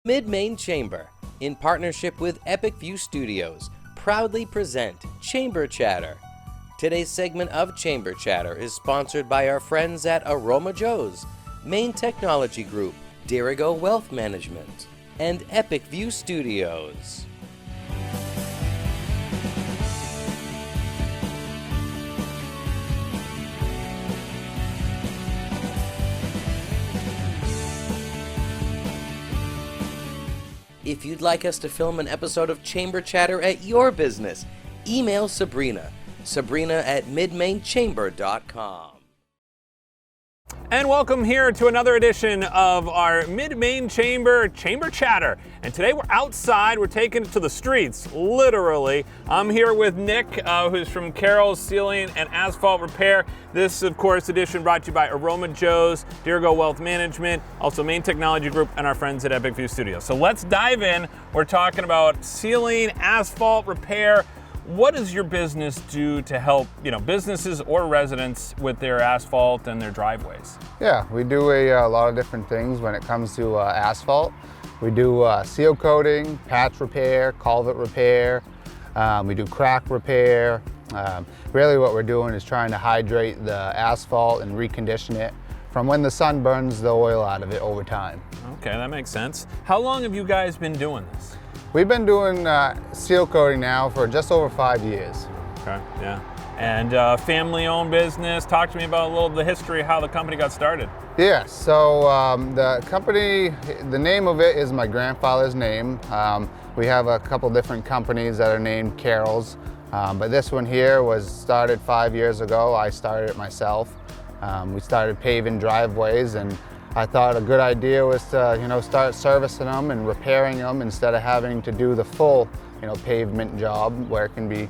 Mid-Main Chamber, in partnership with Epic View Studios, proudly present Chamber Chatter. Today's segment of Chamber Chatter is sponsored by our friends at Aroma Joe's, Main Technology Group, Dirigo Wealth Management, and Epic View Studios. If you'd like us to film an episode of Chamber Chatter at your business, email Sabrina at midmainchamber.com. And welcome here to another edition of our Mid-Main Chamber Chatter. And today we're outside, we're taking it to the streets, literally. I'm here with Nick, who's from Carroll Ceiling and Asphalt Repair. This, of course, edition brought to you by Aroma Joe's, Dirigo Wealth Management, also Main Technology Group, and our friends at Epic View Studios. So let's dive in. We're talking about ceiling, asphalt repair. What does your business do to help, businesses or residents with their asphalt and their driveways? Yeah, we do a lot of different things when it comes to asphalt. We do seal coating, patch repair, culvert repair. We do crack repair. Really what we're doing is trying to hydrate the asphalt and recondition it from when the sun burns the oil out of it over time. Okay, that makes sense. How long have you guys been doing this? We've been doing seal coating now for just over 5 years. Okay, yeah. And family-owned business. Talk to me about a little of the history of how the company got started. Yeah, so the company, the name of it is my grandfather's name. We have a couple different companies that are named Carroll's, but this one here was started 5 years ago. I started it myself. We started paving driveways, and I thought a good idea was to, start servicing them and repairing them instead of having to do the full, pavement job where it can be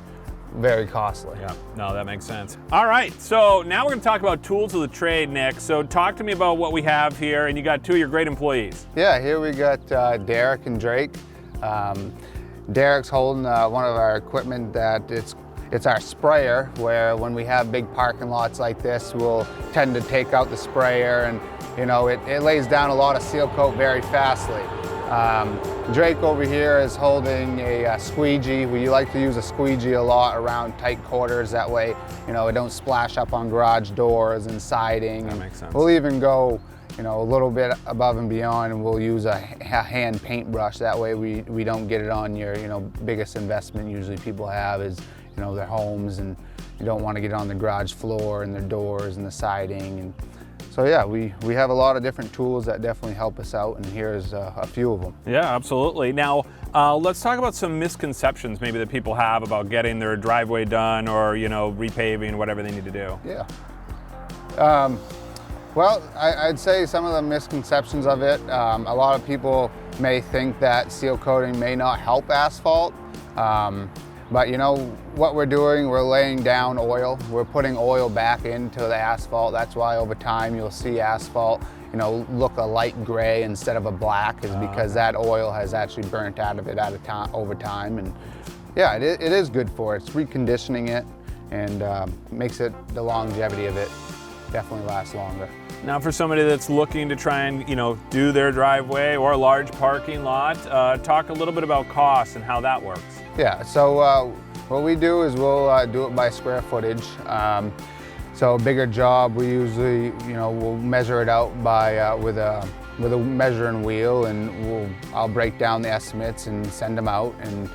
very costly. Yeah, no, that makes sense. All right, so now we're going to talk about tools of the trade, Nick. So talk to me about what we have here, and you got two of your great employees. Yeah, here we got Derek and Drake. Derek's holding one of our equipment that it's our sprayer, where when we have big parking lots like this, we'll tend to take out the sprayer, and it lays down a lot of seal coat very fastly. Drake over here is holding a squeegee. We like to use a squeegee a lot around tight quarters. That way, it don't splash up on garage doors and siding. That makes sense. We'll even go, a little bit above and beyond, and we'll use a hand paintbrush. That way we don't get it on your, biggest investment usually people have is, their homes, and you don't want to get it on the garage floor and their doors and the siding. And so yeah, we have a lot of different tools that definitely help us out, and here's a few of them. Yeah, absolutely. Now, let's talk about some misconceptions maybe that people have about getting their driveway done or, repaving, whatever they need to do. Yeah. Well, I'd say some of the misconceptions of it, a lot of people may think that seal coating may not help asphalt. But what we're doing, we're laying down oil. We're putting oil back into the asphalt. That's why over time you'll see asphalt, look a light gray instead of a black, is because that oil has actually burnt out of it over time. And yeah, it is good for it. It's reconditioning it, and makes it, the longevity of it definitely lasts longer. Now for somebody that's looking to try and, do their driveway or a large parking lot, talk a little bit about costs and how that works. Yeah, so what we do is we'll do it by square footage. So a bigger job, we usually, we'll measure it out by with a measuring wheel, and I'll break down the estimates and send them out. And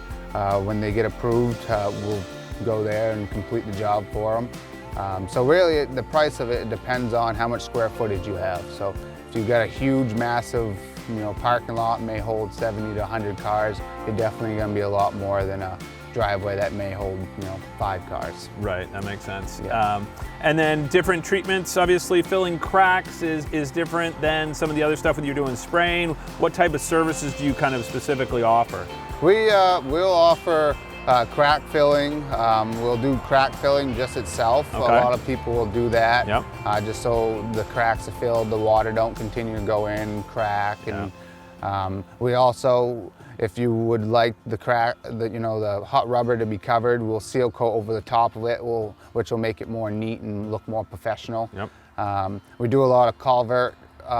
when they get approved, we'll go there and complete the job for them. So really, the price of it depends on how much square footage you have. So if you've got a huge, massive, parking lot may hold 70 to 100 cars, you're definitely going to be a lot more than a driveway that may hold, 5 cars. Right, that makes sense. Yeah. And then different treatments, obviously filling cracks is different than some of the other stuff that you're doing spraying. What type of services do you kind of specifically offer? We'll offer crack filling. We'll do crack filling just itself. Okay. A lot of people will do that. Yep. Just so the cracks are filled, the water don't continue to go in and crack. And we also, if you would like the the hot rubber to be covered, we'll seal coat over the top of it, which will make it more neat and look more professional. Yep. We do a lot of culvert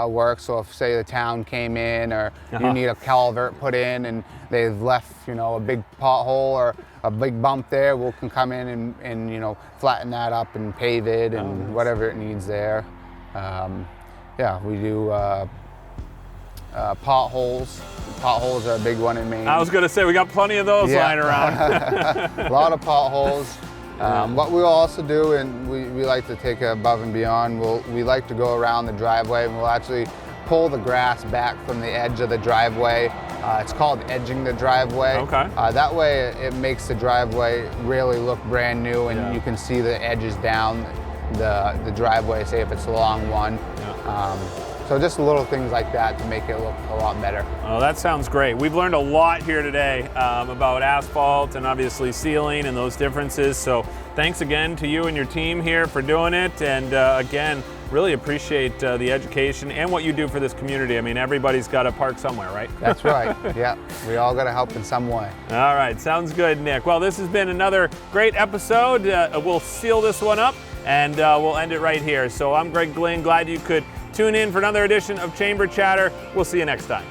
work. So if, say, the town came in, or you need a culvert put in and they've left, you know, a big pothole or a big bump there, we can come in and you know, flatten that up and pave it and whatever it needs there. Yeah, we do potholes. Potholes are a big one in Maine. I was going to say, we got plenty of those lying around. A lot of potholes. What we'll also do, and we like to take it above and beyond, we like to go around the driveway, and we'll actually pull the grass back from the edge of the driveway. It's called edging the driveway. Okay. That way it makes the driveway really look brand new, and you can see the edges down the driveway, say if it's a long one. So just little things like that to make it look a lot better. Oh, that sounds great. We've learned a lot here today about asphalt and obviously sealing and those differences. So thanks again to you and your team here for doing it. And again, really appreciate the education and what you do for this community. I mean, everybody's got to park somewhere, right? That's right. Yeah, we all got to help in some way. All right, sounds good, Nick. Well, this has been another great episode. We'll seal this one up and we'll end it right here. So I'm Greg Glynn. Glad you could tune in for another edition of Chamber Chatter. We'll see you next time.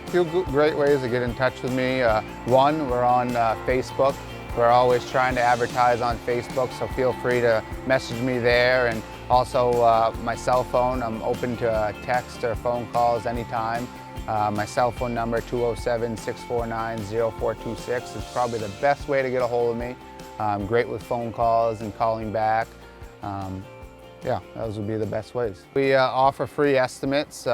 Few great ways to get in touch with me. One, we're on Facebook. We're always trying to advertise on Facebook, so feel free to message me there. And also my cell phone, I'm open to text or phone calls anytime. My cell phone number, 207-649-0426, is probably the best way to get a hold of me. I'm great with phone calls and calling back. Yeah, those would be the best ways. We offer free estimates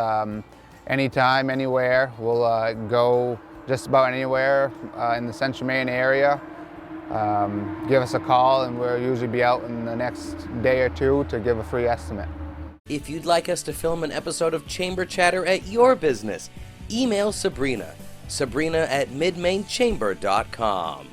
anytime, anywhere. We'll go just about anywhere in the Central Maine area. Give us a call and we'll usually be out in the next day or two to give a free estimate. If you'd like us to film an episode of Chamber Chatter at your business, email Sabrina at midmainechamber.com.